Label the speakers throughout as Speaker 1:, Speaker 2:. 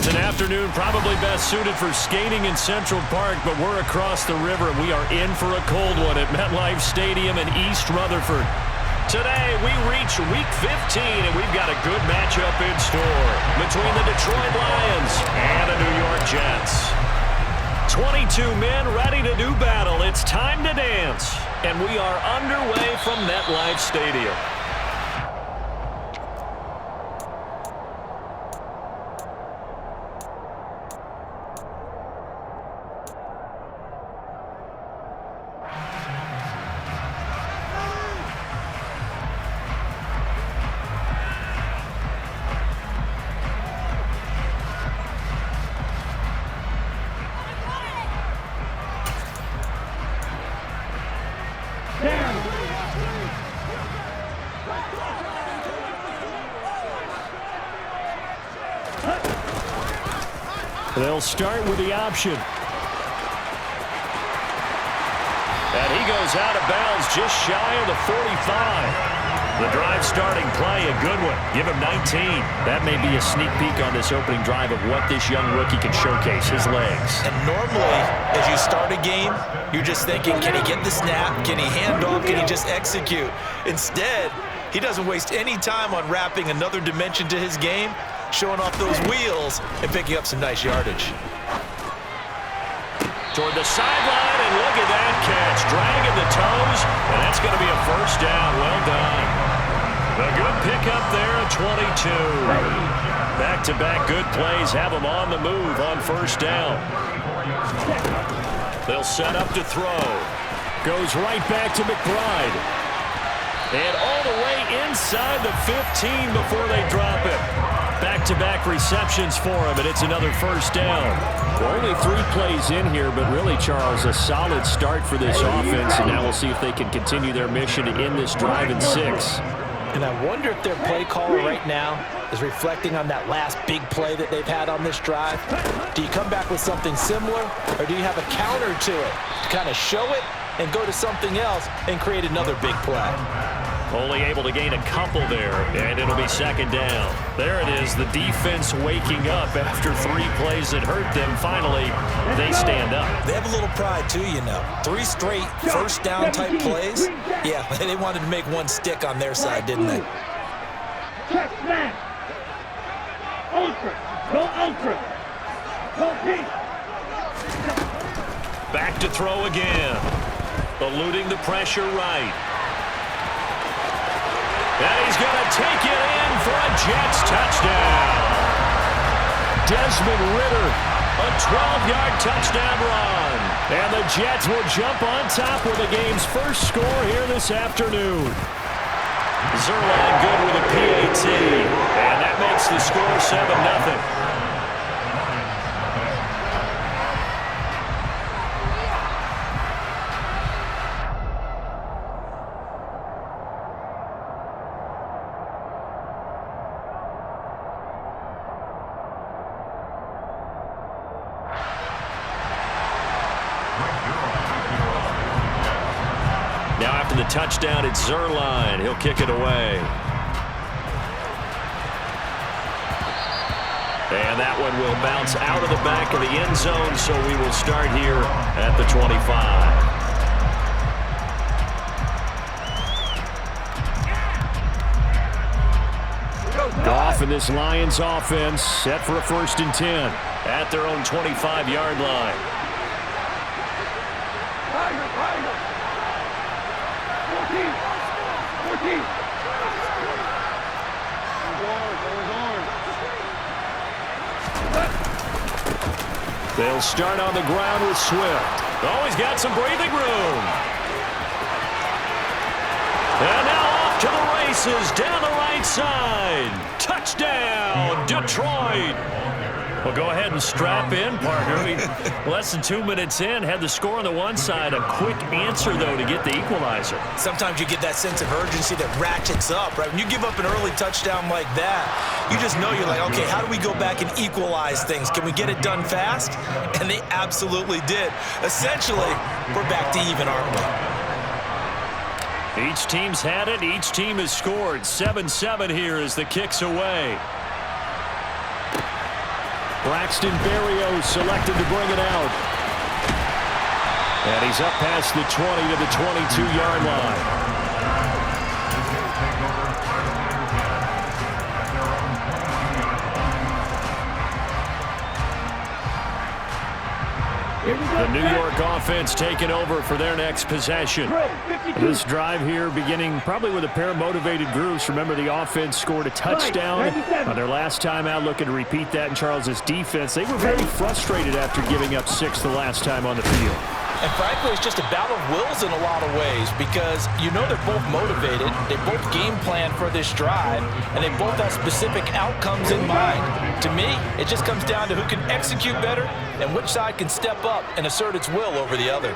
Speaker 1: It's an afternoon probably best suited for skating in Central Park, but we're across the river, and we are in for a cold one at MetLife Stadium in East Rutherford. Today, we reach Week 15, and we've got a good matchup in store between the Detroit Lions and the New York Jets. 22 men ready to do battle. It's time to dance, and we are underway from MetLife Stadium. They'll start with the option. And he goes out of bounds just shy of the 45. The drive starting play, a good one. Give him 19. That may be a sneak peek on this opening drive of what this young rookie can showcase, his legs.
Speaker 2: And normally, as you start a game, you're just thinking, can he get the snap? Can he hand off? Can he just execute? Instead, he doesn't waste any time on wrapping another dimension to his game, showing off those wheels and picking up some nice yardage.
Speaker 1: Toward the sideline, and look at that catch. Dragging the toes, and that's going to be a first down. Well done. A good pickup there at 22. Back-to-back good plays have them on the move on first down. They'll set up to throw. Goes right back to McBride. And all the way inside the 15 before they drop it. Back-to-back receptions for him, and it's another first down. Well, only 3 plays in here, but really, Charles, a solid start for this offense, and now we'll see if they can continue their mission to end this drive in 6.
Speaker 2: And I wonder if their play caller right now is reflecting on that last big play that they've had on this drive. Do you come back with something similar, or do you have a counter to it to kind of show it and go to something else and create another big play?
Speaker 1: Only able to gain a couple there, and it'll be second down. There it is, the defense waking up after 3 plays that hurt them. Finally, they stand up.
Speaker 2: They have a little pride, too, you know. 3 straight first down type plays. Yeah, they wanted to make one stick on their side, didn't they?
Speaker 3: Check snap. Ultra. Go ultra. Go deep.
Speaker 1: Back to throw again. Eluding the pressure right. And he's going to take it in for a Jets touchdown. Desmond Ridder, a 12-yard touchdown run. And the Jets will jump on top with the game's first score here this afternoon. Zerline good with a PAT. And that makes the score 7-0. The touchdown, it's Zerline. He'll kick it away. And that one will bounce out of the back of the end zone, so we will start here at the 25. Off in this Lions offense, set for a 1st and 10 at their own 25-yard line. They'll start on the ground with Swift. Oh, he's got some breathing room. And now off to the races down the right side. Touchdown, Detroit. Well, go ahead and strap in, partner. Less than 2 minutes in, had the score on the one side. A quick answer, though, to get the equalizer.
Speaker 2: Sometimes you get that sense of urgency that ratchets up, right? When you give up an early touchdown like that, you just know you're like, okay, how do we go back and equalize things? Can we get it done fast? And they absolutely did. Essentially, we're back to even, aren't we?
Speaker 1: Each team's had it. Each team has scored. 7-7 here as the kick's away. Braxton Berrios selected to bring it out. And he's up past the 20 to the 22-yard line. The New York offense taking over for their next possession. This drive here beginning probably with a pair of motivated groups. Remember, the offense scored a touchdown on their last time out, looking to repeat that in Charles's defense. They were very frustrated after giving up 6 the last time on the field.
Speaker 2: And frankly, it's just a battle of wills in a lot of ways because you know they're both motivated, they both game plan for this drive, and they both have specific outcomes in mind. To me, it just comes down to who can execute better and which side can step up and assert its will over the other.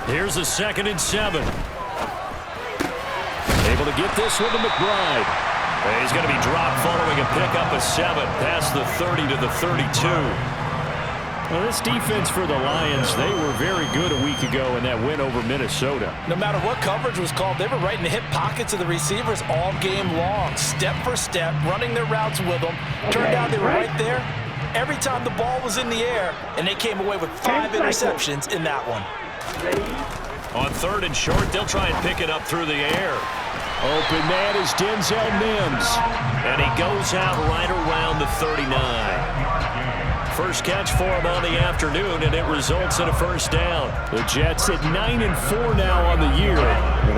Speaker 1: Here's a 2nd and 7. Able to get this one to McBride. And he's going to be dropped following a pickup of 7 past the 30 to the 32. Well, this defense for the Lions, they were very good a week ago in that win over Minnesota.
Speaker 2: No matter what coverage was called, they were right in the hip pockets of the receivers all game long, step for step, running their routes with them. Turned out they were right there every time the ball was in the air, and they came away with 5 interceptions in that one.
Speaker 1: On 3rd and short, they'll try and pick it up through the air. Open man is Denzel Mims, and he goes out right around the 39. First catch for him on the afternoon, and it results in a 1st down. The Jets at 9-4 now on the year.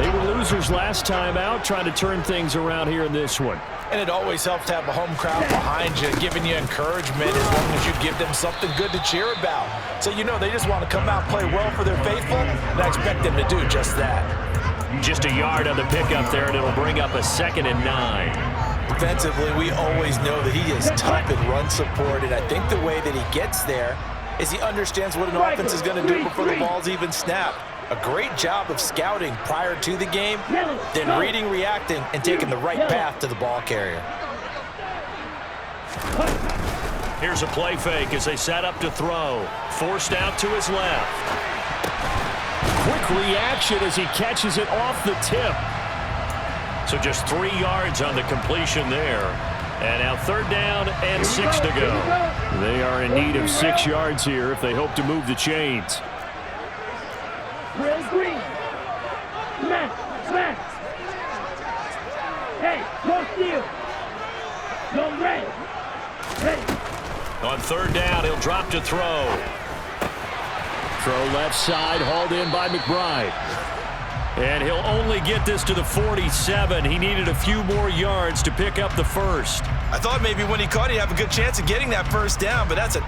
Speaker 1: They were losers last time out, trying to turn things around here in this one.
Speaker 2: And it always helps to have a home crowd behind you, giving you encouragement as long as you give them something good to cheer about. So you know they just want to come out and play well for their faithful, and I expect them to do just that.
Speaker 1: Just a yard on the pickup there, and it'll bring up a 2nd and 9.
Speaker 2: Defensively, we always know that he is tough in run support, and I think the way that he gets there is he understands what an offense is going to do before the ball's even snapped. A great job of scouting prior to the game, then reading, reacting, and taking the right path to the ball carrier.
Speaker 1: Here's a play fake as they set up to throw. Forced out to his left. Quick reaction as he catches it off the tip. So just 3 yards on the completion there. And now 3rd down and 6 to go. They are in need of 6 yards here if they hope to move the chains.
Speaker 3: Real green. Smash. Hey, no steal. No red. Ready.
Speaker 1: On 3rd down, he'll drop to throw. Throw left side, hauled in by McBride. And he'll only get this to the 47. He needed a few more yards to pick up the 1st.
Speaker 2: I thought maybe when he caught it, he'd have a good chance of getting that 1st down, but that's a...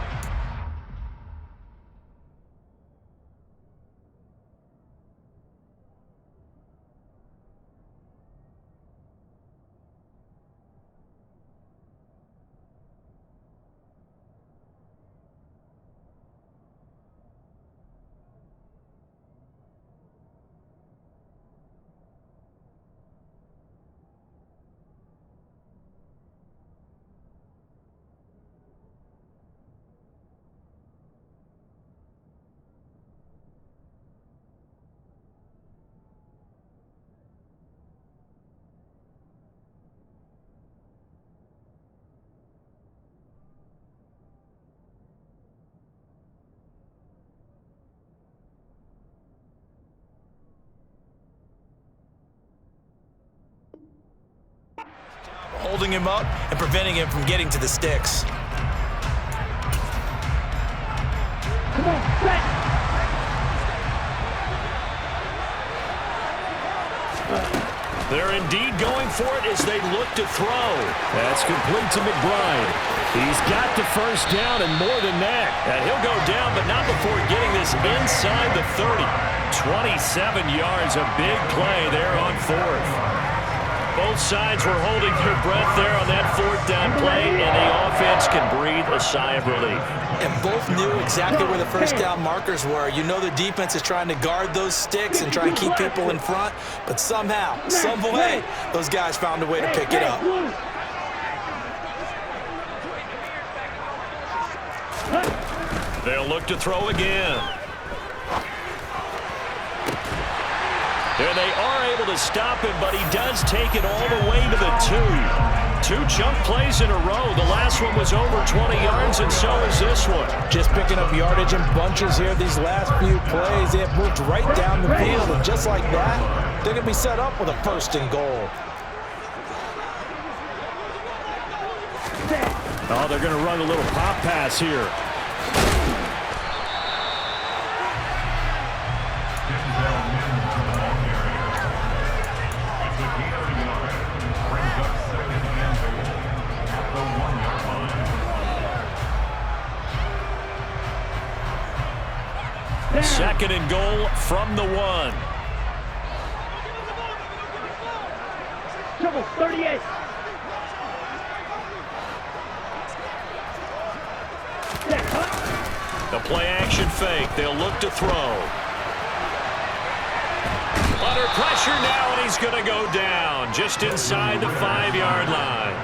Speaker 2: holding him up and preventing him from getting to the sticks.
Speaker 3: Come on, set.
Speaker 1: They're indeed going for it as they look to throw. That's complete to McBride. He's got the 1st down and more than that. And he'll go down, but not before getting this inside the 30. 27 yards, a big play there on 4th. Both sides were holding their breath there on that 4th down play, and the offense can breathe a sigh of relief.
Speaker 2: And both knew exactly where the 1st down markers were. You know the defense is trying to guard those sticks and try and keep people in front, but somehow, some way, those guys found a way to pick it up.
Speaker 1: They'll look to throw again. And they are able to stop him, but he does take it all the way to the 2. 2 chunk plays in a row. The last one was over 20 yards, and so is this one.
Speaker 2: Just picking up yardage in bunches here these last few plays. They have moved right down the field, and just like that, they're going to be set up with a 1st and goal.
Speaker 1: Oh, they're going to run a little pop pass here. Second and goal from the 1.
Speaker 3: Trouble 38.
Speaker 1: The play action fake. They'll look to throw. Under pressure now, and he's going to go down just inside the 5-yard line.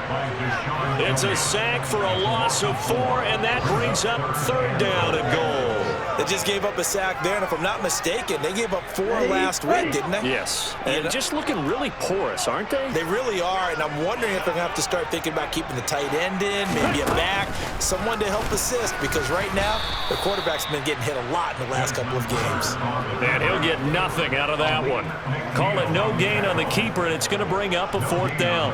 Speaker 1: It's a sack for a loss of 4, and that brings up 3rd down and goal.
Speaker 2: They just gave up a sack there, and if I'm not mistaken, they gave up 4 last week, didn't they?
Speaker 1: Yes, and just looking really porous, aren't they?
Speaker 2: They really are, and I'm wondering if they're going to have to start thinking about keeping the tight end in, maybe a back, someone to help assist, because right now, the quarterback's been getting hit a lot in the last couple of games.
Speaker 1: And he'll get nothing out of that one. Call it no gain on the keeper, and it's going to bring up a 4th down.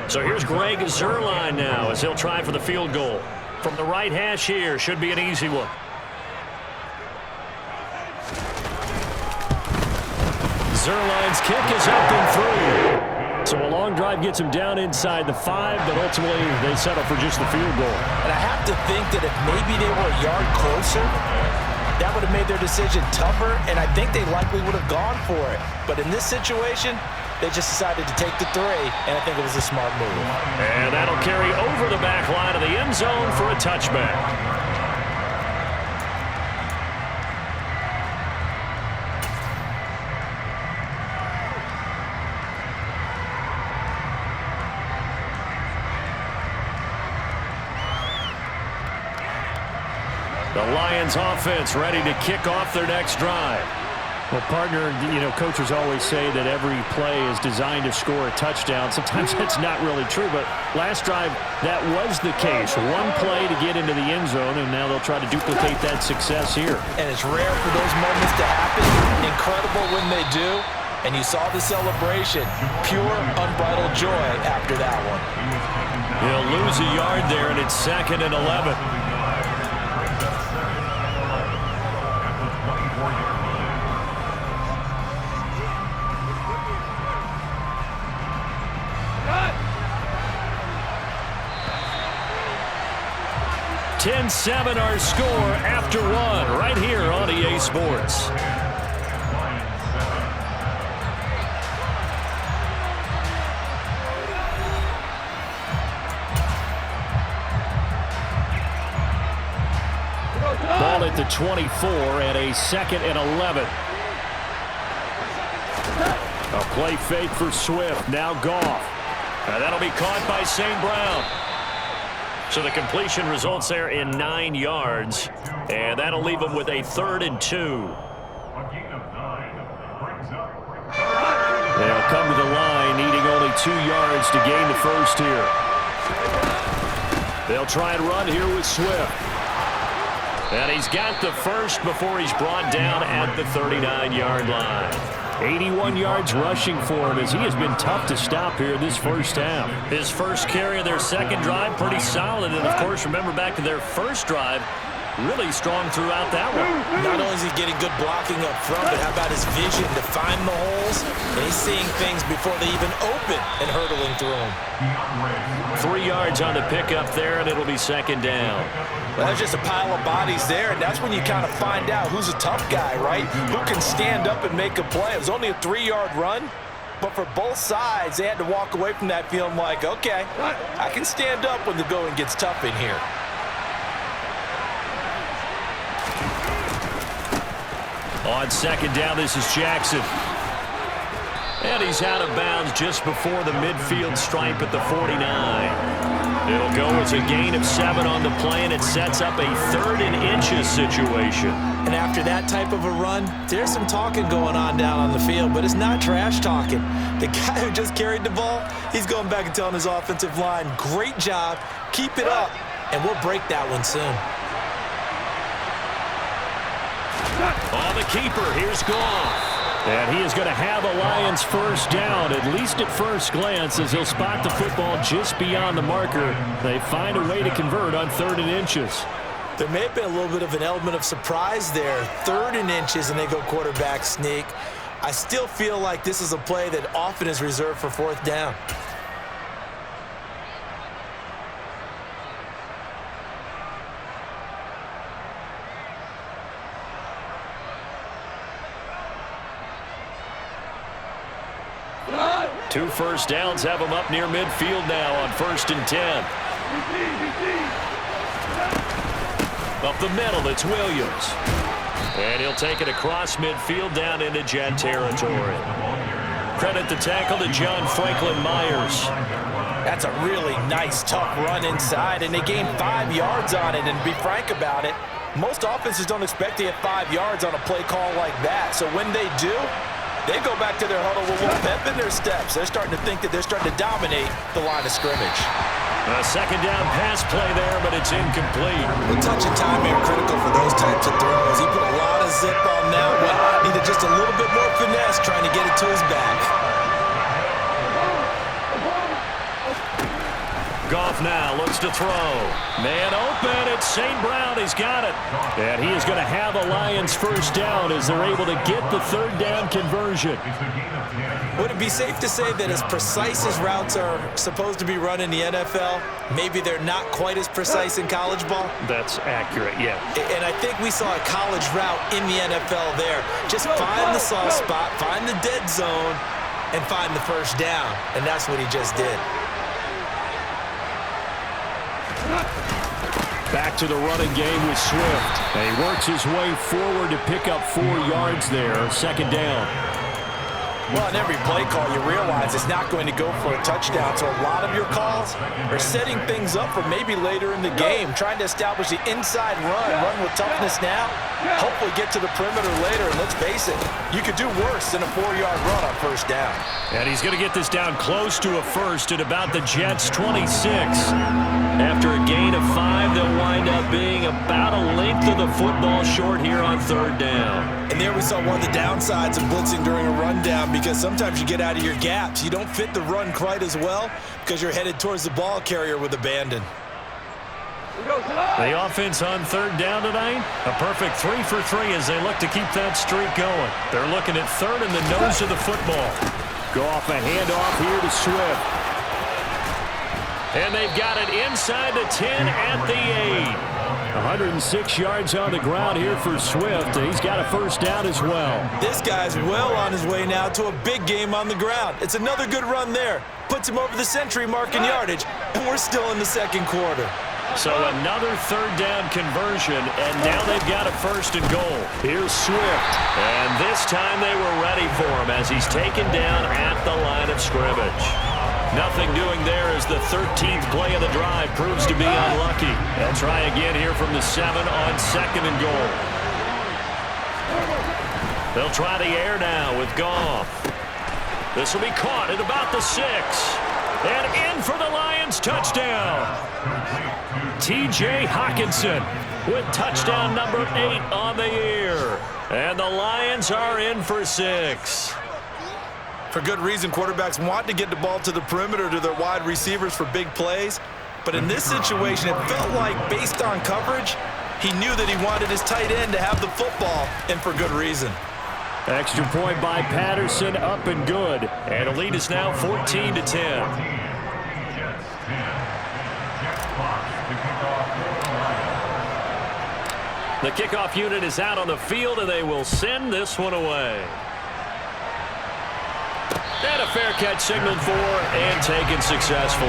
Speaker 1: So here's Greg Zuerlein now as he'll try for the field goal. From the right hash here, should be an easy one. Zuerlein's kick is up and through. So a long drive gets him down inside the 5, but ultimately they settle for just the field goal.
Speaker 2: And I have to think that if maybe they were a yard closer, that would have made their decision tougher, and I think they likely would have gone for it. But in this situation, they just decided to take the 3, and I think it was a smart move.
Speaker 1: And that'll carry over the back line of the end zone for a touchback. The Lions offense ready to kick off their next drive. Well, partner, coaches always say that every play is designed to score a touchdown. Sometimes that's not really true, but last drive, that was the case. 1 play to get into the end zone, and now they'll try to duplicate that success here.
Speaker 2: And it's rare for those moments to happen. Incredible when they do. And you saw the celebration. Pure, unbridled joy after that one.
Speaker 1: He'll lose a yard there, and it's 2nd and 11. $10-7 our score after 1 right here on EA Sports. Ball at the 24 and a 2nd and 11. A play fake for Swift. Now Goff. And that'll be caught by St. Brown. So the completion results there in 9 yards. And that'll leave them with a 3rd and 2. They'll come to the line needing only 2 yards to gain the first here. They'll try and run here with Swift. And he's got the first before he's brought down at the 39-yard line. 81 yards rushing for him as he has been tough to stop here this first half. His first carry of their second drive, pretty solid. And, of course, remember back to their first drive, really strong throughout that one.
Speaker 2: Not only is he getting good blocking up front, but how about his vision to find the holes? And he's seeing things before they even open and hurdling through them.
Speaker 1: 3 yards on the pickup there, and it'll be 2nd down.
Speaker 2: Well, there's just a pile of bodies there, and that's when you kind of find out who's a tough guy, right? Who can stand up and make a play. It was only a 3-yard run, but for both sides, they had to walk away from that feeling like, okay, I can stand up when the going gets tough in here. On 2nd down, this is Jackson.
Speaker 1: And he's out of bounds just before the midfield stripe at the 49. It'll go as a gain of 7 on the play, and it sets up a 3rd and inches situation.
Speaker 2: And after that type of a run, there's some talking going on down on the field, but it's not trash talking. The guy who just carried the ball, he's going back and telling his offensive line, great job, keep it up, and we'll break that one soon.
Speaker 1: On the keeper, here's Goff. And he is going to have a Lions first down, at least at first glance, as he'll spot the football just beyond the marker. They find a way to convert on 3rd and inches.
Speaker 2: There may have been a little bit of an element of surprise there. 3rd and inches, and they go quarterback sneak. I still feel like this is a play that often is reserved for 4th down.
Speaker 1: Two first downs have him up near midfield now on 1st and 10. Up the middle, it's Williams. And he'll take it across midfield down into Jet territory. Credit the tackle to John Franklin Myers.
Speaker 2: That's a really nice, tough run inside, and they gained 5 yards on it. And to be frank about it, most offenses don't expect to get 5 yards on a play call like that. So when they do, they go back to their huddle with a little pep in their steps. They're starting to think that they're starting to dominate the line of scrimmage.
Speaker 1: A 2nd down pass play there, but it's incomplete.
Speaker 2: The touch and timing are critical for those types of throws. He put a lot of zip on that one. Needed just a little bit more finesse trying to get it to his back.
Speaker 1: Goff now looks to throw. Man open, it's St. Brown. He's got it. And he is going to have a Lions first down as they're able to get the 3rd down conversion.
Speaker 2: Would it be safe to say that as precise as routes are supposed to be run in the NFL, maybe they're not quite as precise in college ball?
Speaker 1: That's accurate, yeah.
Speaker 2: And I think we saw a college route in the NFL there. Just find the soft spot, find the dead zone, and find the first down. And that's what he just did.
Speaker 1: Back to the running game with Swift. And he works his way forward to pick up 4 yards there. 2nd down.
Speaker 2: Well, in every play call, you realize it's not going to go for a touchdown. So a lot of your calls are setting things up for maybe later in the game, trying to establish the inside run with toughness now, hopefully get to the perimeter later. And let's face it, you could do worse than a 4-yard run on 1st down.
Speaker 1: And he's going to get this down close to a first at about the Jets' 26. After a gain of 5, they'll wind up being about a length of the football short here on 3rd down.
Speaker 2: And there we saw one of the downsides of blitzing during a rundown, because sometimes you get out of your gaps. You don't fit the run quite as well because you're headed towards the ball carrier with abandon.
Speaker 1: The offense on 3rd down tonight, a perfect 3 for 3 as they look to keep that streak going. They're looking at 3rd in the nose of the football. Goff a handoff here to Swift. And they've got it inside the 10 at the 8. 106 yards on the ground here for Swift. He's got a first down as well.
Speaker 2: This guy's well on his way now to a big game on the ground. It's another good run there. Puts him over the century mark in yardage, and we're still in the 2nd quarter.
Speaker 1: So another 3rd down conversion, and now they've got a 1st and goal. Here's Swift, and this time they were ready for him as he's taken down at the line of scrimmage. Nothing doing there as the 13th play of the drive proves to be unlucky. They'll try again here from the 7 on 2nd and goal. They'll try the air now with Goff. This will be caught at about the 6. And in for the Lions touchdown. T.J. Hockenson with touchdown number 8 on the year. And the Lions are in for 6.
Speaker 2: For good reason, quarterbacks want to get the ball to the perimeter to their wide receivers for big plays. But in this situation, it felt like, based on coverage, he knew that he wanted his tight end to have the football, and for good reason.
Speaker 1: Extra point by Patterson, up and good. And the lead is now 14-10. The kickoff unit is out on the field, and they will send this one away. And a fair catch signaled for and taken successfully.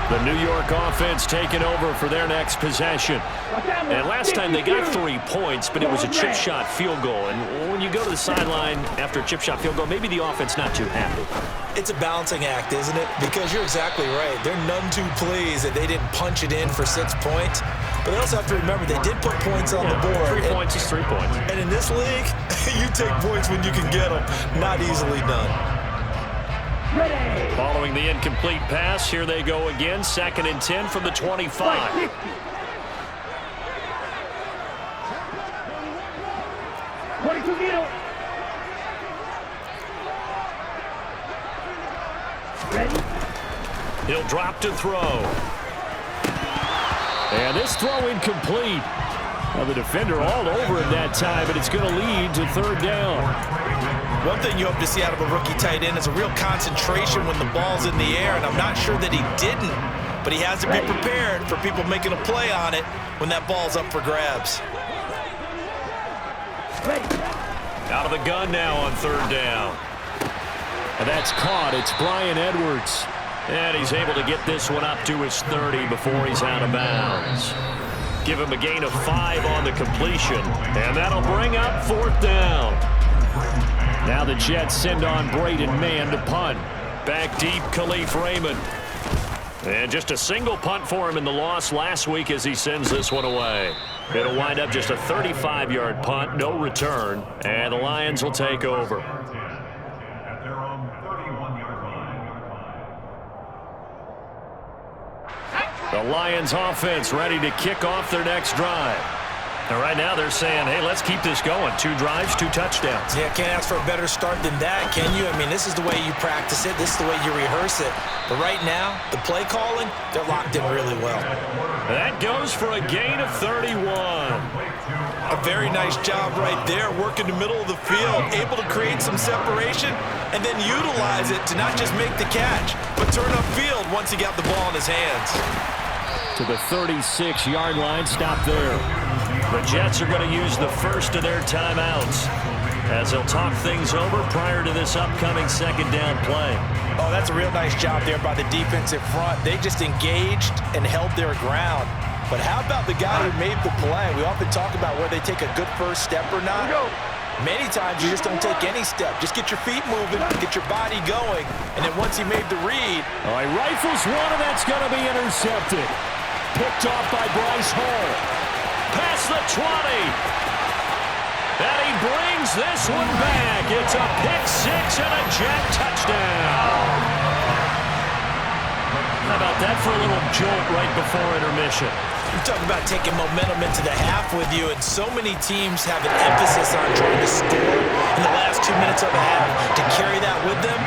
Speaker 1: The The New York offense taking over for their next possession. And last time they got 3 points, but it was a chip shot field goal. And when you go to the sideline after a chip shot field goal, maybe the offense not too happy.
Speaker 2: It's a balancing act, isn't it? Because you're exactly right. They're none too pleased that they didn't punch it in for 6 points. But they also have to remember they did put points on the board.
Speaker 1: 3 points is 3 points.
Speaker 2: And in this league, you take points when you can get them. Not easily done.
Speaker 1: Following the incomplete pass, here they go again. 2nd and 10 from the 25. He'll drop to throw. And this throw incomplete. Well, the defender all over him that time, but it's going to lead to 3rd down.
Speaker 2: One thing you hope to see out of a rookie tight end is a real concentration when the ball's in the air, and I'm not sure that he didn't, but he has to be prepared for people making a play on it when that ball's up for grabs.
Speaker 1: Out of the gun now on 3rd down. And that's caught. It's Bryan Edwards. And he's able to get this one up to his 30 before he's out of bounds. Give him a gain of 5 on the completion, and that'll bring up 4th down. Now the Jets send on Braden Mann to punt. Back deep, Khalif Raymond. And just a single punt for him in the loss last week as he sends this one away. It'll wind up just a 35-yard punt, no return, and the Lions will take over. The Lions offense ready to kick off their next drive. And right now they're saying, hey, let's keep this going. 2 drives, 2 touchdowns.
Speaker 2: Yeah, can't ask for a better start than that, can you? I mean, this is the way you practice it. This is the way you rehearse it. But right now, the play calling, they're locked in really well.
Speaker 1: That goes for a gain of 31.
Speaker 2: A very nice job right there, working the middle of the field, able to create some separation, and then utilize it to not just make the catch, but turn upfield once he got the ball in his hands.
Speaker 1: To the 36-yard line, stop there. The Jets are going to use the first of their timeouts as they'll talk things over prior to this upcoming 2nd down play.
Speaker 2: Oh, that's a real nice job there by the defensive front. They just engaged and held their ground. But how about the guy who made the play? We often talk about whether they take a good first step or not. Many times you just don't take any step. Just get your feet moving, get your body going, and then once he made the read.
Speaker 1: All right, rifles one, and that's going to be intercepted. Picked off by Bryce Hall. Past the 20. And he brings this one back. It's a pick-6 and a Jet touchdown. How about that for a little jolt right before intermission?
Speaker 2: You're talking about taking momentum into the half with you, and so many teams have an emphasis on trying to score in the last 2 minutes of a half. To carry that with them,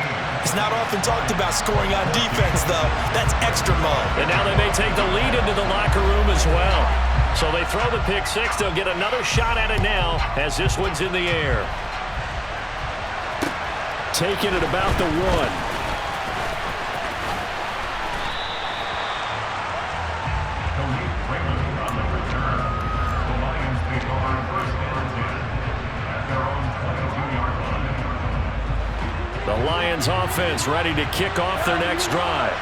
Speaker 2: it's not often talked about scoring on defense, though. That's extra mode.
Speaker 1: And now they may take the lead into the locker room as well. So they throw the pick-6. They'll get another shot at it now as this one's in the air. Taking it about the 1. The Lions offense ready to kick off their next drive.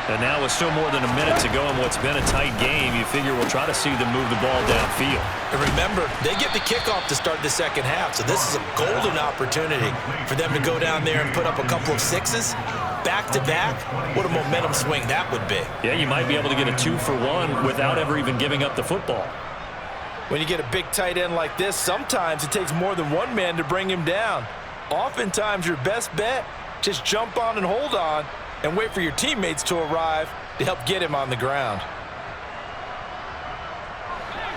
Speaker 1: And now with still more than a minute to go in what's been a tight game, you figure we'll try to see them move the ball downfield.
Speaker 2: And remember, they get the kickoff to start the 2nd half, so this is a golden opportunity for them to go down there and put up a couple of 6s. Back-to-back, what a momentum swing that would be.
Speaker 1: Yeah, you might be able to get a 2-for-1 without ever even giving up the football.
Speaker 2: When you get a big tight end like this, sometimes it takes more than one man to bring him down. Oftentimes, your best bet, just jump on and hold on and wait for your teammates to arrive to help get him on the ground.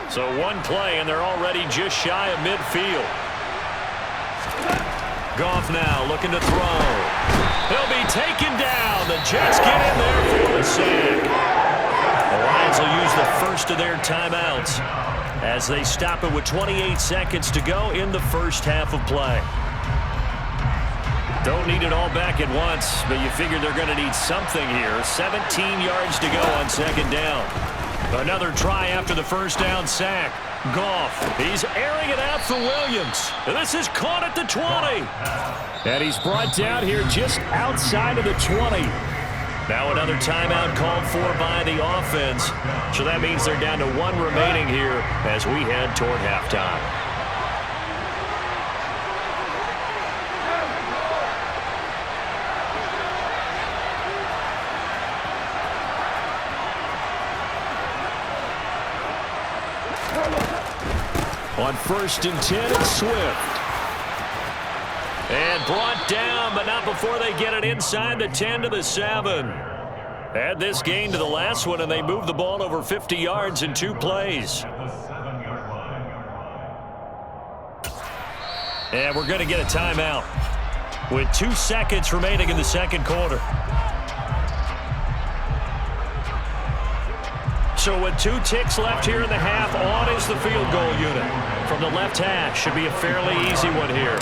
Speaker 1: So one play, and they're already just shy of midfield. Goff now looking to throw. He'll be taken down. The Jets get in there for the sack. The Lions will use the first of their timeouts as they stop it with 28 seconds to go in the first half of play. Don't need it all back at once, but you figure they're going to need something here. 17 yards to go on 2nd down. Another try after the first down sack. Goff, he's airing it out for Williams. And this is caught at the 20. And he's brought down here just outside of the 20. Now another timeout called for by the offense. So that means they're down to 1 remaining here as we head toward halftime. On 1st and 10, it's Swift. And brought down, but not before they get it inside the 10 to the 7. Add this gain to the last one, and they move the ball over 50 yards in 2 plays. And we're going to get a timeout with 2 seconds remaining in the second quarter. So with 2 ticks left here in the half, on is the field goal unit. From the left hash, should be a fairly easy one here.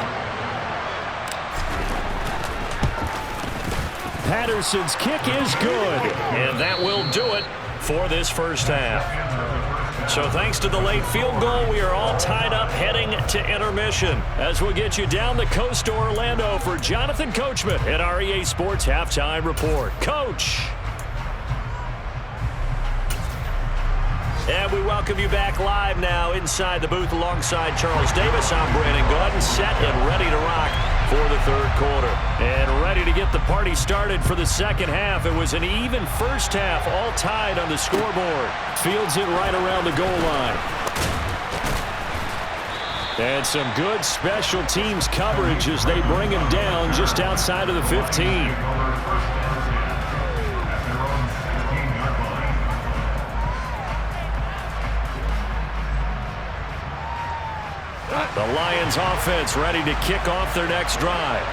Speaker 1: Patterson's kick is good, and that will do it for this first half. So thanks to the late field goal, we are all tied up heading to intermission as we'll get you down the coast to Orlando for Jonathan Coachman at our EA Sports Halftime Report. Coach! And we welcome you back live now inside the booth alongside Charles Davis. I'm Brandon Gordon, set and ready to rock for the third quarter. And ready to get the party started for the second half. It was an even first half, all tied on the scoreboard. Fields it right around the goal line. And some good special teams coverage as they bring him down just outside of the 15. The Lions offense ready to kick off their next drive.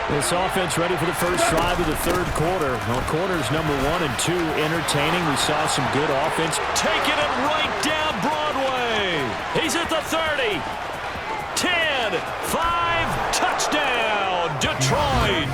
Speaker 1: This offense ready for the first drive of the third quarter. Well, quarters number 1 and 2 entertaining. We saw some good offense. Taking it right down Broadway. He's at the 30. 10, 5, touchdown, Detroit.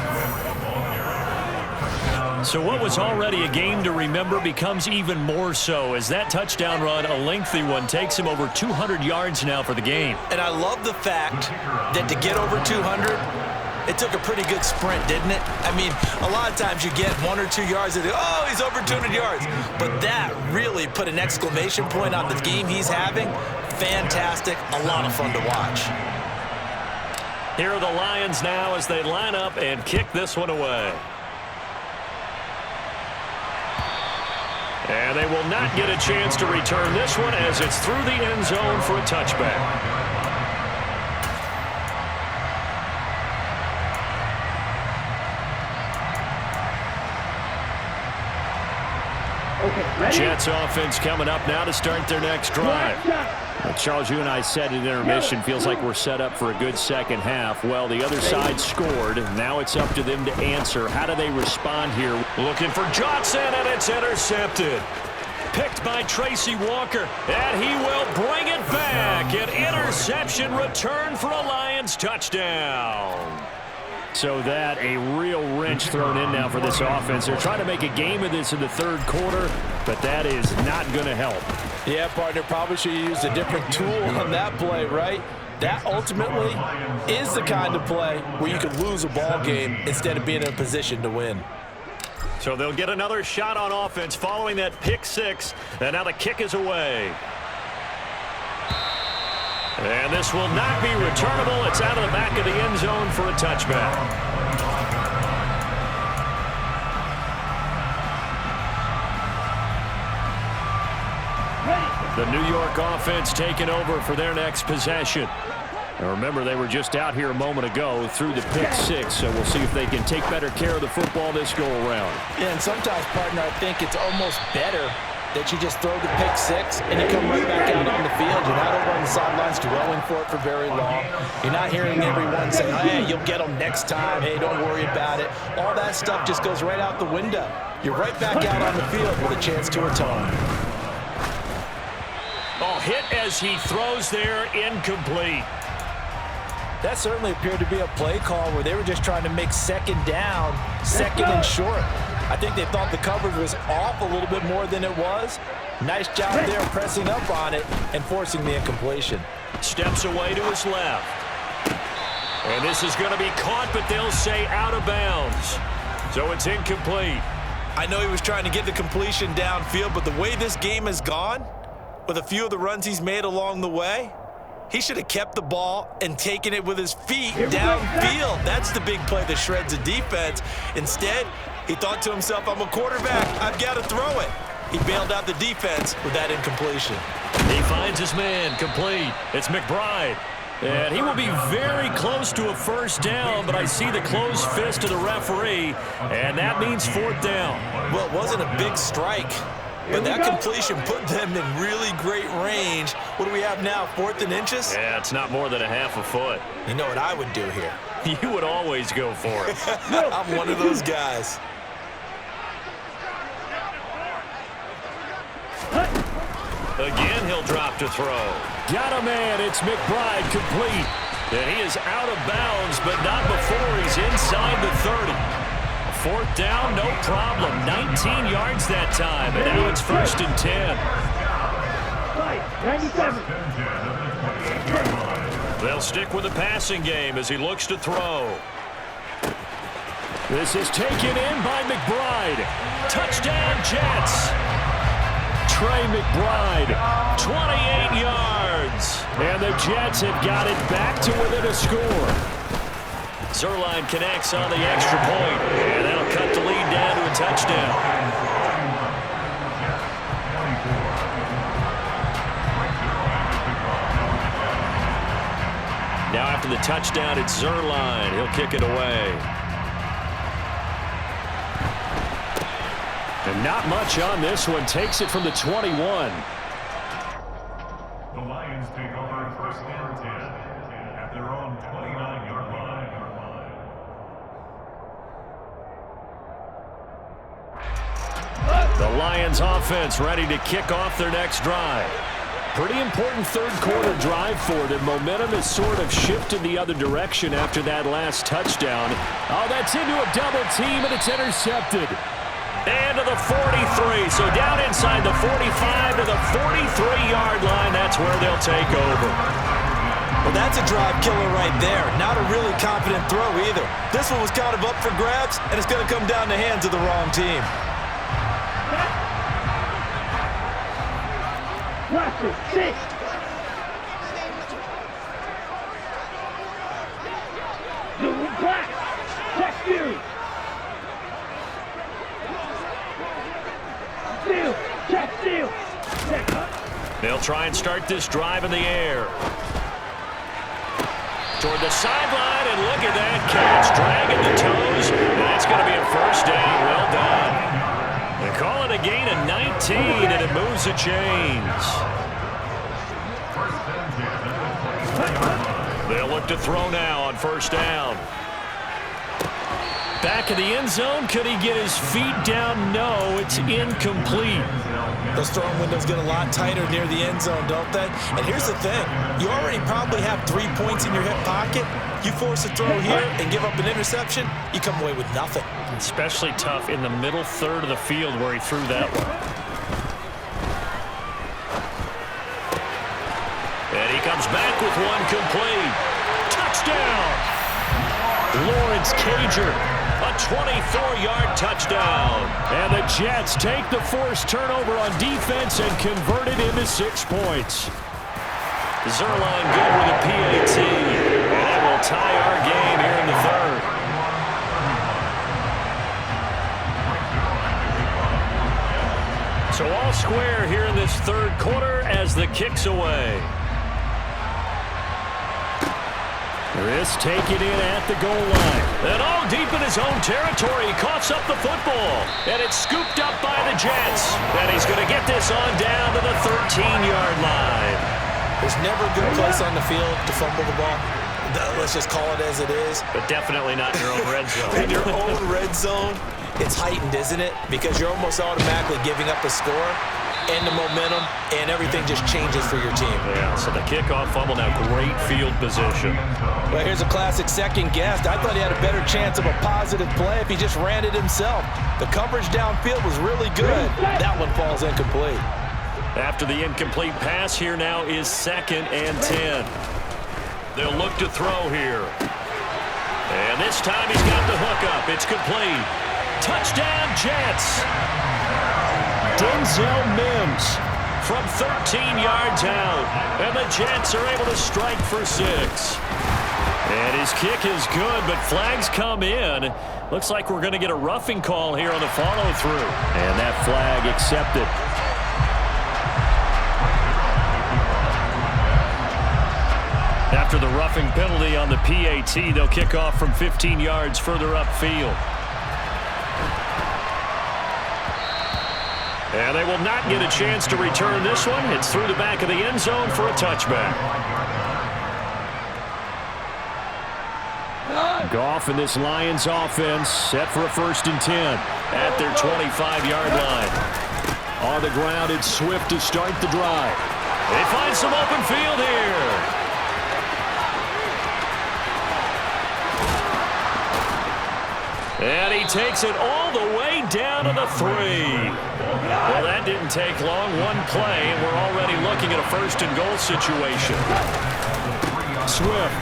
Speaker 1: So what was already a game to remember becomes even more so as that touchdown run, a lengthy one, takes him over 200 yards now for the game.
Speaker 2: And I love the fact that to get over 200, it took a pretty good sprint, didn't it? I mean, a lot of times you get 1 or 2 yards and oh, he's over 200 yards. But that really put an exclamation point on the game he's having. Fantastic, a lot of fun to watch.
Speaker 1: Here are the Lions now as they line up and kick this one away. And they will not get a chance to return this one as it's through the end zone for a touchback. Jets offense coming up now to start their next drive. Charles, you and I said at intermission, feels like we're set up for a good second half. Well, the other side scored. Now it's up to them to answer. How do they respond here? Looking for Johnson, and it's intercepted. Picked by Tracy Walker, and he will bring it back. An interception return for a Lions touchdown. So that a real wrench thrown in now for this offense. They're trying to make a game of this in the third quarter, but that is not going to help.
Speaker 4: Yeah, partner, probably should have used a different tool on that play, right? That ultimately is the kind of play where you could lose a ball game instead of being in a position to win.
Speaker 1: So they'll get another shot on offense following that pick 6, and now the kick is away. And this will not be returnable. It's out of the back of the end zone for a touchback. The New York offense taking over for their next possession. And remember, they were just out here a moment ago through the pick 6, so we'll see if they can take better care of the football this go-around.
Speaker 4: Yeah, and sometimes, partner, I think it's almost better that you just throw the pick 6 and you come right back out on the field. You're not over on the sidelines dwelling for it for very long. You're not hearing everyone say, hey, you'll get them next time. Hey, don't worry about it. All that stuff just goes right out the window. You're right back out on the field with a chance to atone.
Speaker 1: Oh, hit as he throws there, incomplete.
Speaker 4: That certainly appeared to be a play call where they were just trying to make second down, second and short. I think they thought the coverage was off a little bit more than it was. Nice job there pressing up on it and forcing the incompletion.
Speaker 1: Steps away to his left. And this is going to be caught, but they'll say out of bounds. So it's incomplete.
Speaker 2: I know he was trying to get the completion downfield, but the way this game has gone, with a few of the runs he's made along the way, he should have kept the ball and taken it with his feet downfield. That's the big play that shreds a defense. Instead, he thought to himself, I'm a quarterback, I've got to throw it. He bailed out the defense with that incompletion.
Speaker 1: He finds his man, complete. It's McBride. And he will be very close to a first down, but I see the closed fist of the referee, and that means fourth down.
Speaker 2: Well, it wasn't a big strike, but that completion put them in really great range. What do we have now, 4th and inches?
Speaker 1: Yeah, it's not more than a half a foot.
Speaker 2: You know what I would do here?
Speaker 1: You would always go for it.
Speaker 2: I'm one of those guys.
Speaker 1: Again, he'll drop to throw. Got a man. It's McBride, complete. And he is out of bounds, but not before he's inside the 30. Fourth down, no problem. 19 yards that time, and now it's 1st and 10.
Speaker 3: 97.
Speaker 1: They'll stick with the passing game as he looks to throw. This is taken in by McBride. Touchdown, Jets. Trey McBride, 28 yards. And the Jets have got it back to within a score. Zerline connects on the extra point, and that'll cut the lead down to a touchdown. Now after the touchdown, it's Zerline. He'll kick it away. And not much on this one. Takes it from the 21.
Speaker 5: The Lions take over 1st and 10 at their own 29-yard line.
Speaker 1: The Lions offense ready to kick off their next drive. Pretty important third quarter drive for them. Momentum has sort of shifted the other direction after that last touchdown. Oh, that's into a double team, and it's intercepted. And to the 43, so down inside the 45 to the 43-yard line. That's where they'll take over.
Speaker 2: Well, that's a drive killer right there. Not a really confident throw either. This one was kind of up for grabs, and it's going to come down the hands of the wrong team.
Speaker 3: Watch it. 6. Doing black. Check Fury. Steal. Check steal. Check up.
Speaker 1: They'll try and start this drive in the air. Toward the sideline, and look at that catch. Dragging the toes. That's going to be a first down. Well done. They call it a gain of 19, and it moves the chains. They'll look to throw now on first down. Back in the end zone. Could he get his feet down? No, it's incomplete.
Speaker 2: Those throwing windows get a lot tighter near the end zone, don't they? And here's the thing. You already probably have 3 points in your hip pocket. You force a throw here and give up an interception, you come away with nothing.
Speaker 1: Especially tough in the middle third of the field where he threw that one. And he comes back with one complete. Touchdown! Lawrence Cager, a 24-yard touchdown. And the Jets take the forced turnover on defense and convert it into 6 points. Zerline good with a PAT. And that will tie our game here in the third. So all square here in this third quarter as the kick's away. This taken in at the goal line. And all deep in his own territory. He coughs up the football. And it's scooped up by the Jets. And he's going to get this on down to the 13-yard line.
Speaker 2: There's never a good place on the field to fumble the ball. Let's just call it as it is.
Speaker 1: But definitely not in your own red zone.
Speaker 2: In your own red zone, it's heightened, isn't it? Because you're almost automatically giving up a score and the momentum, and everything just changes for your team.
Speaker 1: Yeah, so the kickoff fumble, now great field position.
Speaker 2: Well, here's a classic second guess. I thought he had a better chance of a positive play if he just ran it himself. The coverage downfield was really good. That one falls incomplete.
Speaker 1: After the incomplete pass, here now is 2nd and 10. They'll look to throw here. And this time he's got the hook up. It's complete. Touchdown, Jets. Denzel Mims from 13 yards out. And the Jets are able to strike for 6. And his kick is good, but flags come in. Looks like we're going to get a roughing call here on the follow-through. And that flag accepted. After the roughing penalty on the PAT, they'll kick off from 15 yards further upfield. And they will not get a chance to return this one. It's through the back of the end zone for a touchback. Goff and this Lions offense set for a 1st and 10 at their 25-yard line. On the ground, it's Swift to start the drive. They find some open field here. And he takes it all the way down to the 3. Well, that didn't take long. One play, and we're already looking at a 1st and goal situation. Swift.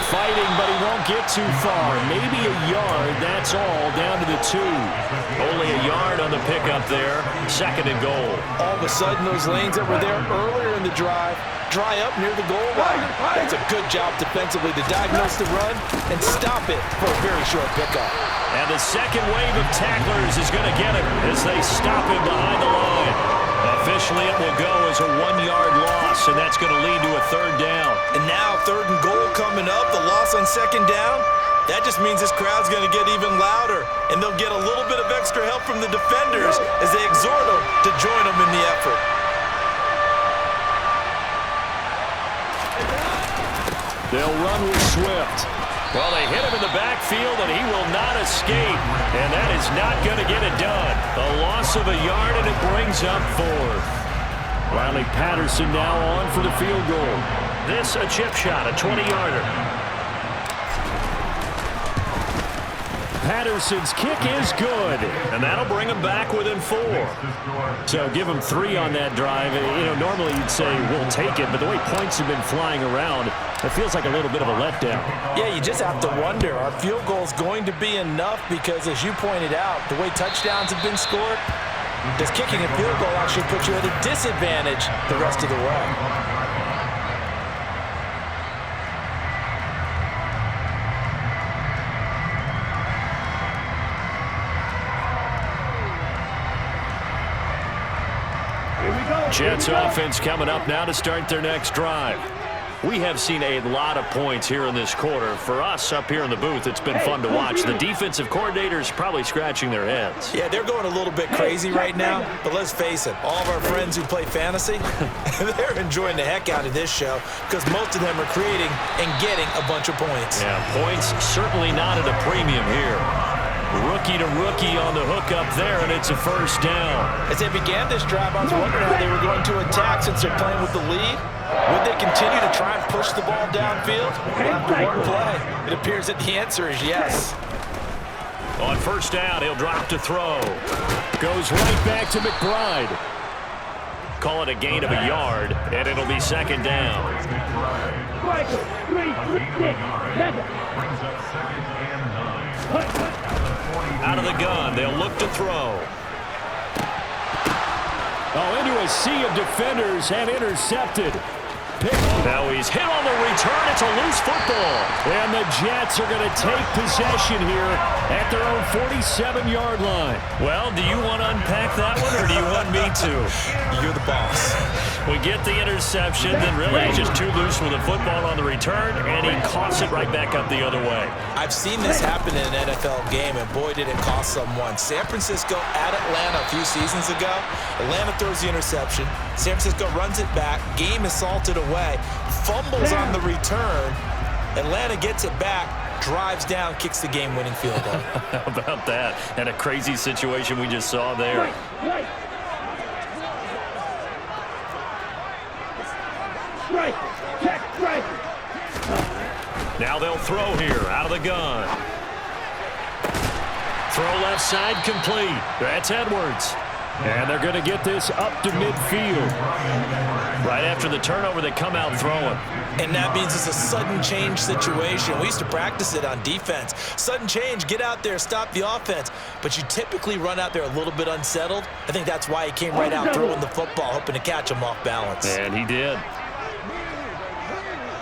Speaker 1: Fighting, but he won't get too far. Maybe a yard, that's all, down to the 2. Only a yard on the pickup there. 2nd and goal.
Speaker 4: All of a sudden, those lanes that were there earlier in the drive dry up near the goal line. That's a good job defensively to diagnose the run and stop it for a very short pickup.
Speaker 1: And the second wave of tacklers is going to get him as they stop him behind the line. Officially, it will go as a 1-yard loss, and that's going to lead to a 3rd down.
Speaker 2: And now 3rd and goal coming up, the loss on 2nd down. That just means this crowd's going to get even louder, and they'll get a little bit of extra help from the defenders as they exhort them to join them in the effort.
Speaker 1: They'll run with Swift. Well, they hit him in the backfield, and he will not escape. And that is not going to get it done. A loss of a yard, and it brings up 4th. Riley Patterson now on for the field goal. This a chip shot, a 20-yarder. Patterson's kick is good, and that'll bring him back within 4. So give him 3 on that drive. You know, normally you'd say we'll take it, but the way points have been flying around, it feels like a little bit of a letdown.
Speaker 4: Yeah, you just have to wonder, are field goals going to be enough? Because as you pointed out, the way touchdowns have been scored, does kicking a field goal actually put you at a disadvantage the rest of the way?
Speaker 1: Jets offense coming up now to start their next drive. We have seen a lot of points here in this quarter. For us up here in the booth, it's been fun to watch. The defensive coordinators probably scratching their heads.
Speaker 2: Yeah, they're going a little bit crazy right now, but let's face it, all of our friends who play fantasy, they're enjoying the heck out of this show because most of them are creating and getting a bunch of points.
Speaker 1: Yeah, points certainly not at a premium here. Rookie to rookie on the hook up there, and it's a 1st down.
Speaker 4: As they began this drive, I was wondering how they were going to attack since they're playing with the lead. Would they continue to try and push the ball downfield? Well, after one play, it appears that the answer is yes.
Speaker 1: On 1st down, he'll drop to throw. Goes right back to McBride. Call it a gain of a yard, and it'll be 2nd down. Out of the gun, they'll look to throw. Oh, into a sea of defenders and intercepted. Now he's hit on the return. It's a loose football. And the Jets are going to take possession here at their own 47-yard line. Well, do you want to unpack that one, or do you want me to?
Speaker 2: You're the boss.
Speaker 1: We get the interception, then really he's just too loose with the football on the return, and he coughs it right back up the other way.
Speaker 2: I've seen this happen in an NFL game, and boy, did it cost someone. San Francisco at Atlanta a few seasons ago. Atlanta throws the interception. San Francisco runs it back. Game is salted away. Fumbles on the return. Atlanta gets it back, drives down, kicks the game-winning field goal.
Speaker 1: How about that? And a crazy situation we just saw there. Now they'll throw here out of the gun. Throw left side complete. That's Edwards. And they're going to get this up to midfield. Right after the turnover, they come out throwing.
Speaker 2: And that means it's a sudden change situation. We used to practice it on defense. Sudden change, get out there, stop the offense. But you typically run out there a little bit unsettled. I think that's why he came right out throwing the football, hoping to catch him off balance.
Speaker 1: And he did.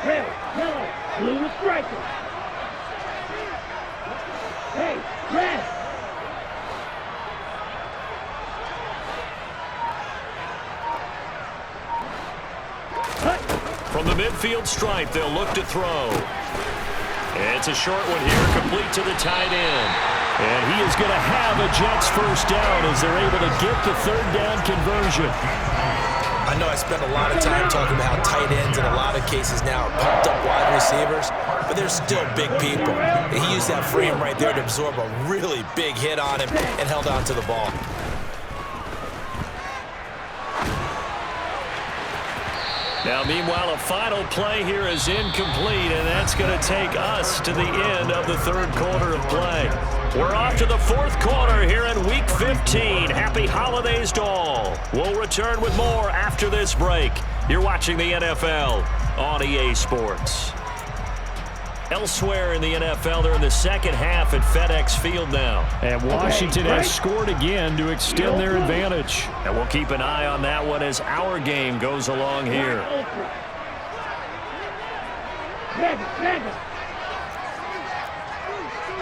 Speaker 3: Red, yellow, blue is striker. Hey, red.
Speaker 1: From the midfield stripe, they'll look to throw. It's a short one here, complete to the tight end. And he is going to have a Jets first down as they're able to get the third down conversion.
Speaker 2: I know I spent a lot of time talking about how tight ends in a lot of cases now are pumped up wide receivers, but they're still big people. And he used that frame right there to absorb a really big hit on him and held on to the ball.
Speaker 1: Now, meanwhile, a final play here is incomplete, and that's going to take us to the end of the third quarter of play. We're off to the fourth quarter here in Week 15. Happy holidays to all. We'll return with more after this break. You're watching the NFL on EA Sports. Elsewhere in the NFL, they're in the second half at FedEx Field now. And Washington has scored again to extend their advantage. And we'll keep an eye on that one as our game goes along here.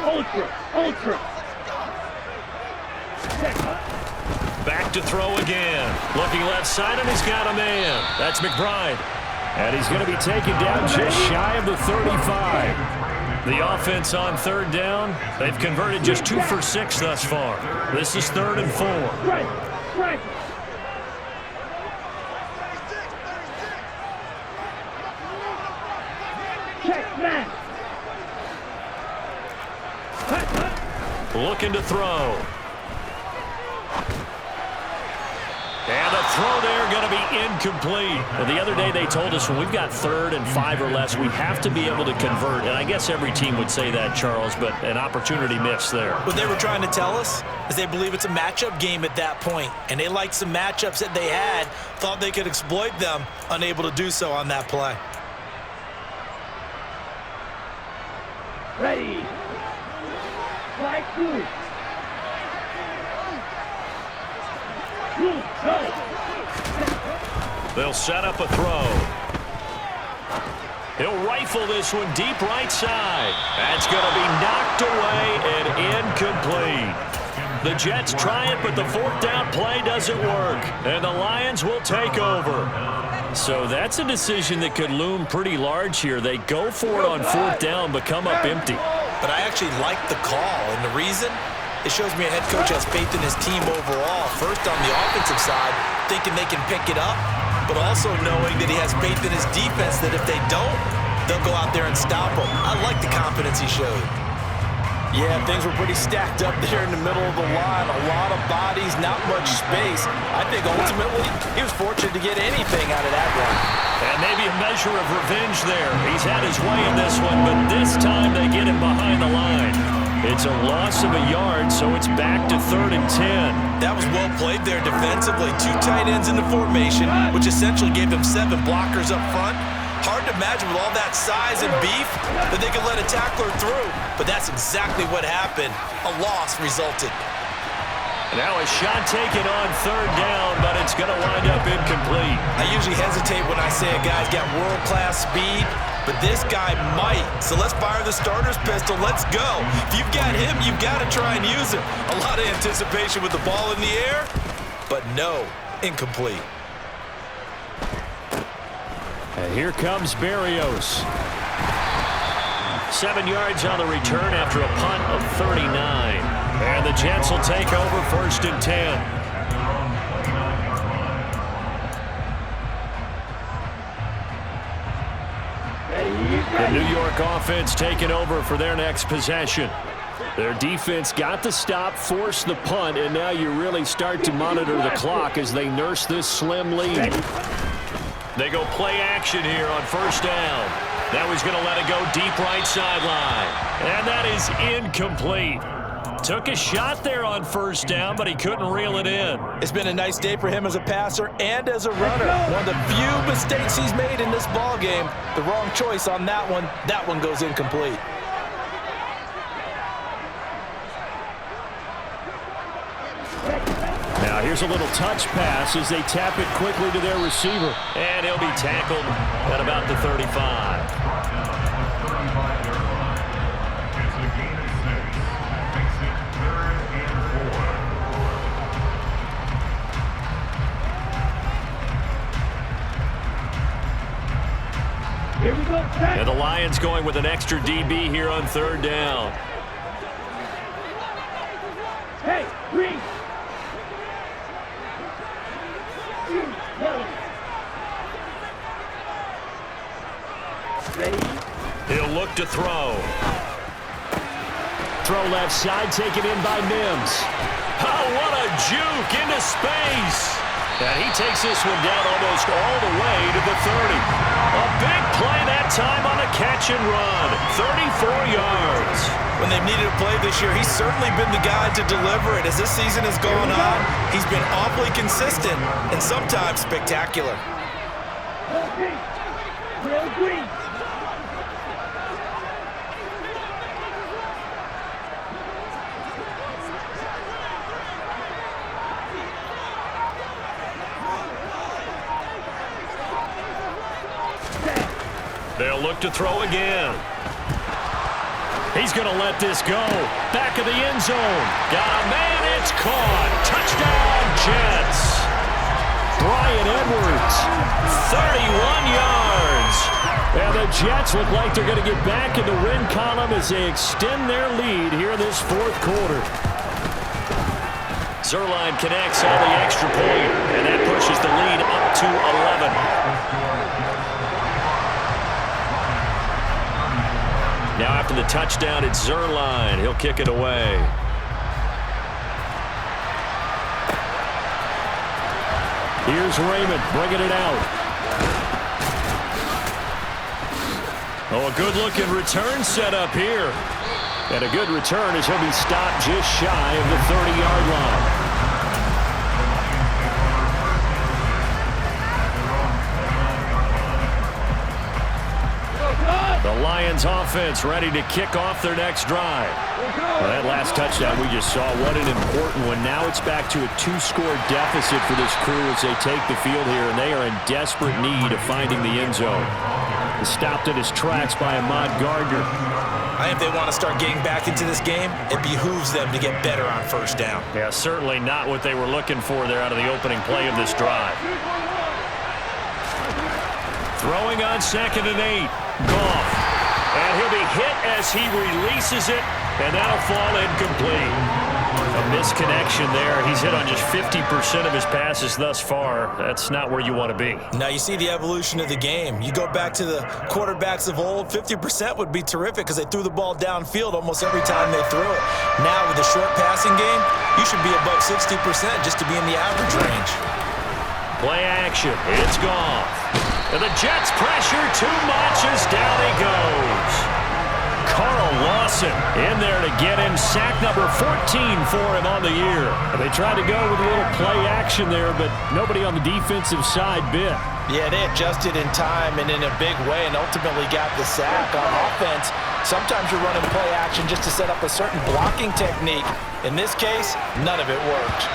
Speaker 3: Ultra.
Speaker 1: Back to throw again. Looking left side, and he's got a man. That's McBride. And he's going to be taken down just shy of the 35. The offense on third down, they've converted just 2 for 6 thus far. This is 3rd and 4.
Speaker 3: Right. Check man.
Speaker 1: Looking to throw. And the throw there going to be incomplete. Well, the other day they told us when we've got 3rd and 5 or less, we have to be able to convert. And I guess every team would say that, Charles, but an opportunity missed there.
Speaker 2: What they were trying to tell us is they believe it's a matchup game at that point. And they liked some matchups that they had, thought they could exploit them, unable to do so on that play.
Speaker 3: Ready. Flag 2.
Speaker 1: They'll set up a throw. He'll rifle this one deep right side. That's going to be knocked away and incomplete. The Jets try it, but the 4th down play doesn't work. And the Lions will take over. So that's a decision that could loom pretty large here. They go for it on 4th down, but come up empty.
Speaker 2: But I actually like the call, and the reason? It shows me a head coach has faith in his team overall. First on the offensive side, thinking they can pick it up, but also knowing that he has faith in his defense that if they don't, they'll go out there and stop them. I like the confidence he showed.
Speaker 4: Yeah, things were pretty stacked up there in the middle of the line. A lot of bodies, not much space. I think ultimately he was fortunate to get anything out of that run.
Speaker 1: And maybe a measure of revenge there. He's had his way in this one, but this time they get him behind the line. It's a loss of a yard, so it's back to 3rd and 10.
Speaker 2: That was well played there defensively. 2 tight ends in the formation, which essentially gave them 7 blockers up front. Hard to imagine with all that size and beef that they could let a tackler through, but that's exactly what happened. A loss resulted.
Speaker 1: Now a shot taken on 3rd down, but it's going to wind up incomplete.
Speaker 2: I usually hesitate when I say a guy's got world-class speed, but this guy might. So let's fire the starter's pistol. Let's go. If you've got him, you've got to try and use him. A lot of anticipation with the ball in the air, but no, incomplete.
Speaker 1: And here comes Berrios. 7 yards on the return after a punt of 39. And the Jets will take over 1st and 10. The New York offense taking over for their next possession. Their defense got the stop, forced the punt, and now you really start to monitor the clock as they nurse this slim lead. They go play action here on 1st down. Now he's going to let it go deep right sideline. And that is incomplete. Took a shot there on first down, but he couldn't reel it in.
Speaker 4: It's been a nice day for him as a passer and as a runner. One of the few mistakes he's made in this ball game. The wrong choice on that one. That one goes incomplete.
Speaker 1: Now here's a little touch pass as they tap it quickly to their receiver. And he'll be tackled at about the 35.
Speaker 5: It's a gain of 6. Makes it 3rd and 4.
Speaker 3: Here we go, set.
Speaker 1: And the Lions going with an extra DB here on 3rd down.
Speaker 3: Hey, green. Yellow. Ready?
Speaker 1: He'll look to throw. Throw left side, taken in by Mims. Oh, what a juke into space. And he takes this one down almost all the way to the 30. A big play that time on a catch and run. 34 yards.
Speaker 2: When they've needed a play this year, he's certainly been the guy to deliver it. As this season has gone on, he's been awfully consistent and sometimes spectacular.
Speaker 3: Go green. Go green.
Speaker 1: They'll look to throw again. He's going to let this go. Back of the end zone. Got a man. It's caught. Touchdown, Jets. Brian Edwards, 31 yards. And the Jets look like they're going to get back in the win column as they extend their lead here this 4th quarter. Zerline connects on the extra point, and that pushes the lead up to 11. Now after the touchdown, it's Zerline. He'll kick it away. Here's Raymond bringing it out. Oh, a good-looking return set up here. And a good return as he'll be stopped just shy of the 30-yard line. The Lions offense ready to kick off their next drive. Well, that last touchdown we just saw, what an important one. Now it's back to a 2-score deficit for this crew as they take the field here, and they are in desperate need of finding the end zone. Stopped at his tracks by Ahmad Gardner.
Speaker 2: I think if they want to start getting back into this game, it behooves them to get better on first down.
Speaker 1: Yeah, certainly not what they were looking for there out of the opening play of this drive. Throwing on 2nd and 8. Goff. And he'll be hit as he releases it, and that'll fall incomplete. A misconnection there. He's hit on just 50% of his passes thus far. That's not where you want to be.
Speaker 2: Now you see the evolution of the game. You go back to the quarterbacks of old, 50% would be terrific because they threw the ball downfield almost every time they threw it. Now with the short passing game, you should be above 60% just to be in the average range.
Speaker 1: Play action. It's Goff. And the Jets pressure too much as down he goes. Carl Lawson in there to get him. Sack number 14 for him on the year. They tried to go with a little play action there, but nobody on the defensive side bit.
Speaker 4: Yeah, they adjusted in time and in a big way and ultimately got the sack. On offense, sometimes you're running play action just to set up a certain blocking technique. In this case, none of it worked.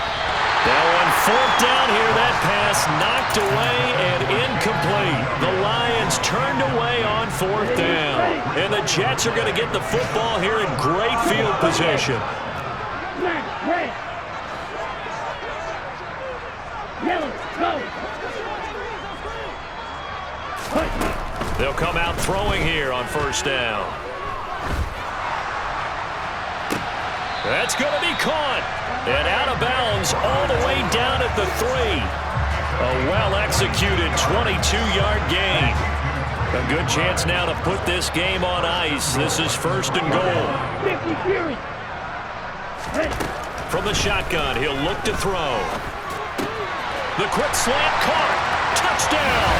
Speaker 1: Now on 4th down here, that pass knocked away and incomplete. The Lions turned away on 4th down. And the Jets are going to get the football here in great field position.
Speaker 3: Red. Yellow, go.
Speaker 1: They'll come out throwing here on 1st down. That's going to be caught. And out of bounds all the way down at the 3. A well-executed 22-yard gain. A good chance now to put this game on ice. This is 1st and goal.
Speaker 3: 50 Fury.
Speaker 1: From the shotgun, he'll look to throw. The quick slant caught. Touchdown.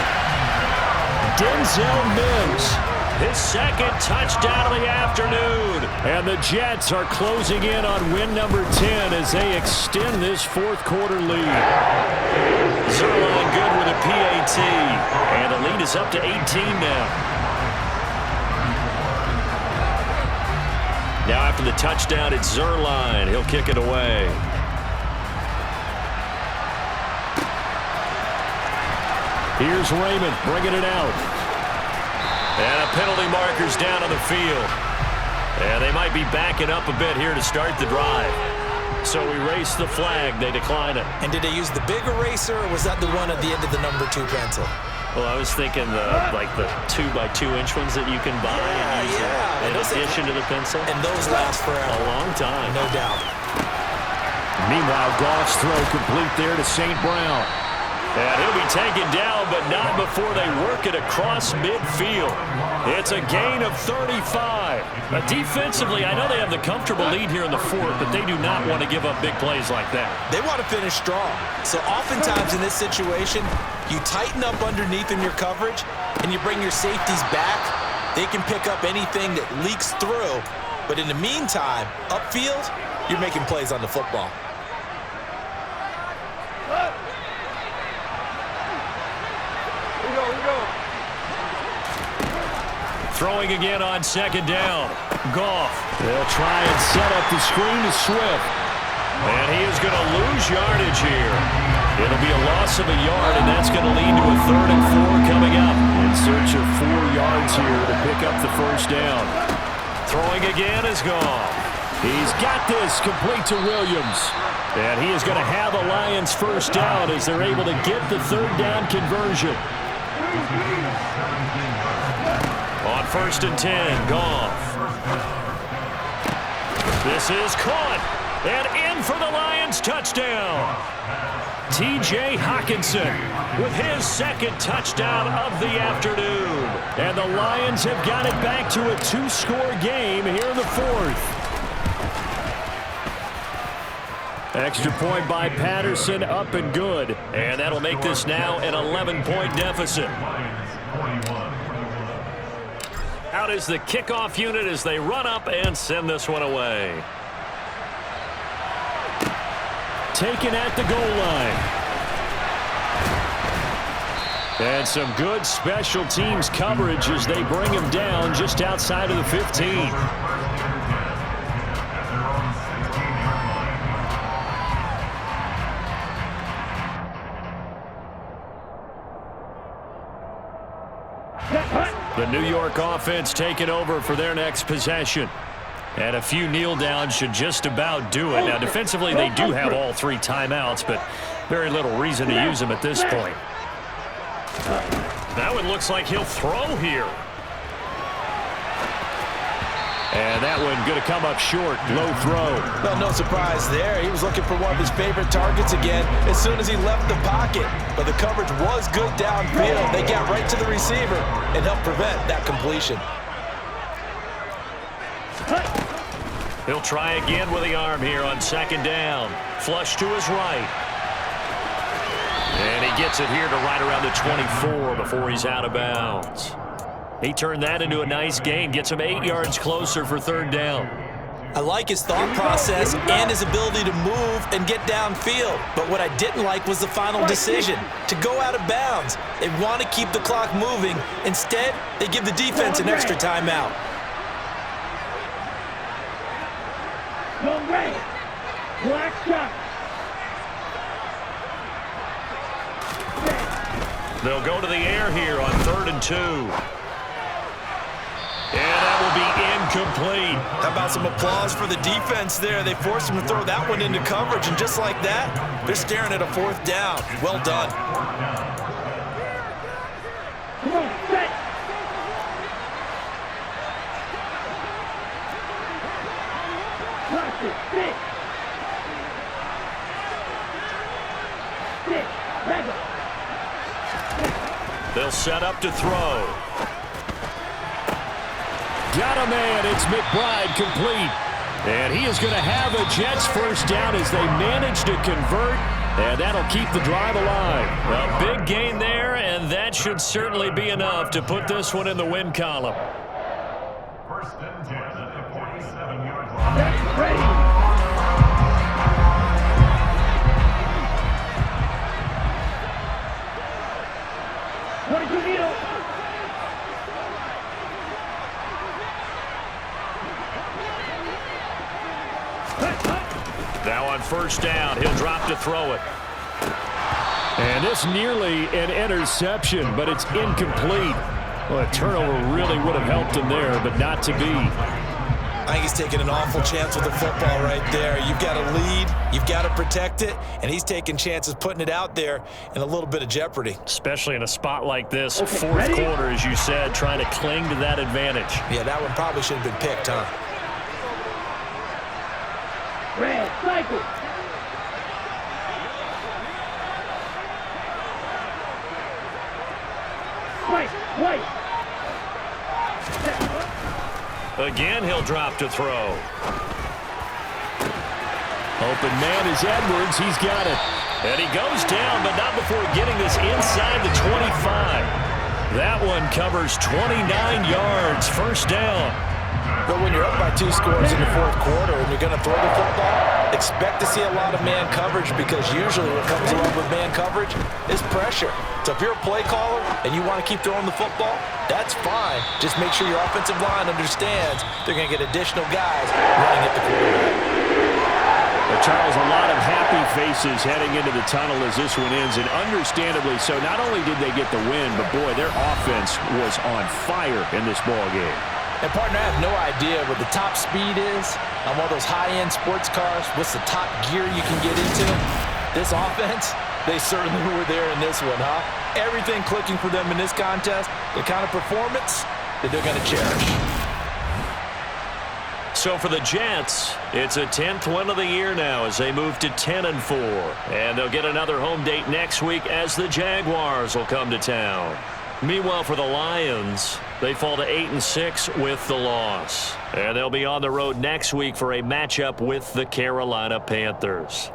Speaker 1: Denzel Mims. his second touchdown of the afternoon. And the Jets are closing in on win number 10 as they extend this fourth quarter lead. Zerline good with a PAT. And the lead is up to 18 now. Now after the touchdown, it's Zerline. He'll kick it away. Here's Raymond bringing it out. And a penalty marker's down on the field. And they might be backing up a bit here to start the drive. So erase the flag. They decline it.
Speaker 4: And did they use the big eraser, or was that the one at the end of the number 2 pencil?
Speaker 1: Well, I was thinking like the 2x2-inch ones that you can buy and use in addition to the pencil.
Speaker 4: And those last forever.
Speaker 1: A long time.
Speaker 4: No doubt.
Speaker 1: Meanwhile, Goff's throw complete there to St. Brown. And he'll be taken down, but not before they work it across midfield. It's a gain of 35. Defensively, I know they have the comfortable lead here in the fourth, but they do not want to give up big plays like that.
Speaker 4: They want to finish strong. So oftentimes in this situation, you tighten up underneath in your coverage, and you bring your safeties back. They can pick up anything that leaks through. But in the meantime, upfield, you're making plays on the football.
Speaker 1: Throwing again on second down. Goff. They'll try and set up the screen to Swift. And he is going to lose yardage here. It'll be a loss of a yard, and that's going to lead to a 3rd and 4 coming up. In search of 4 yards here to pick up the first down. Throwing again is Goff. He's got this complete to Williams. And he is going to have a Lions first down as they're able to get the 3rd down conversion. On 1st and 10, Goff. This is caught. And in for the Lions touchdown. T.J. Hockenson with his 2nd touchdown of the afternoon. And the Lions have got it back to a 2-score game here in the 4th. Extra point by Patterson, up and good. And that'll make this now an 11-point deficit. Out is the kickoff unit as they run up and send this one away. Taken at the goal line. And some good special teams coverage as they bring him down just outside of the 15. The New York offense taking over for their next possession. And a few kneel downs should just about do it. Now, defensively, they do have all 3 timeouts, but very little reason to use them at this point. That one looks like he'll throw here. And that one going to come up short. Low throw.
Speaker 4: Well, no surprise there. He was looking for one of his favorite targets again as soon as he left the pocket. But the coverage was good downfield. They got right to the receiver and helped prevent that completion.
Speaker 1: He'll try again with the arm here on 2nd down. Flush to his right. And he gets it here to right around the 24 before he's out of bounds. He turned that into a nice gain, gets him 8 yards closer for 3rd down.
Speaker 4: I like his thought process and his ability to move and get downfield. But what I didn't like was the final decision, to go out of bounds. They want to keep the clock moving. Instead, they give the defense an extra timeout.
Speaker 3: Go red. Black shot.
Speaker 1: They'll go to the air here on 3rd and 2. And that will be incomplete.
Speaker 2: How about some applause for the defense there? They forced him to throw that one into coverage, and just like that, they're staring at a 4th down. Well done.
Speaker 3: Come on, set. Watch it, sit. Sit, back up.
Speaker 1: They'll set up to throw. Got a man. It's McBride complete. And he is going to have a Jets first down as they manage to convert. And that'll keep the drive alive. A big gain there, and that should certainly be enough to put this one in the win column.
Speaker 5: First and 10 at the 47-yard line.
Speaker 3: Set, ready. What did you need?
Speaker 1: Now on first down, he'll drop to throw it. And this nearly an interception, but it's incomplete. Well, a turnover really would have helped him there, but not to be.
Speaker 2: I think he's taking an awful chance with the football right there. You've got to lead, you've got to protect it, and he's taking chances putting it out there in a little bit of jeopardy.
Speaker 1: Especially in a spot like this,
Speaker 3: Okay,
Speaker 1: fourth
Speaker 3: ready?
Speaker 1: quarter, as you said, trying to cling to that advantage.
Speaker 2: Yeah, that one probably should have been picked, huh?
Speaker 3: Red, cycle. White.
Speaker 1: Again, he'll drop to throw. Open man is Edwards. He's got it. And he goes down, but not before getting this inside the 25. That one covers 29 yards. First down.
Speaker 4: But when you're up by 2 scores in the fourth quarter and you're going to throw the football, expect to see a lot of man coverage, because usually what comes along with man coverage is pressure. So if you're a play caller and you want to keep throwing the football, that's fine. Just make sure your offensive line understands they're going to get additional guys running at the quarterback.
Speaker 1: But Charles, a lot of happy faces heading into the tunnel as this one ends, and understandably so. Not only did they get the win, but boy, their offense was on fire in this ball game.
Speaker 4: And, partner, I have no idea what the top speed is on one of those high-end sports cars. What's the top gear you can get into? This offense, they certainly were there in this one, huh? Everything clicking for them in this contest, the kind of performance that they're going to cherish.
Speaker 1: So for the Jets, it's a 10th win of the year now as they move to 10-4. And they'll get another home date next week as the Jaguars will come to town. Meanwhile, for the Lions, they fall to 8-6 with the loss. And they'll be on the road next week for a matchup with the Carolina Panthers.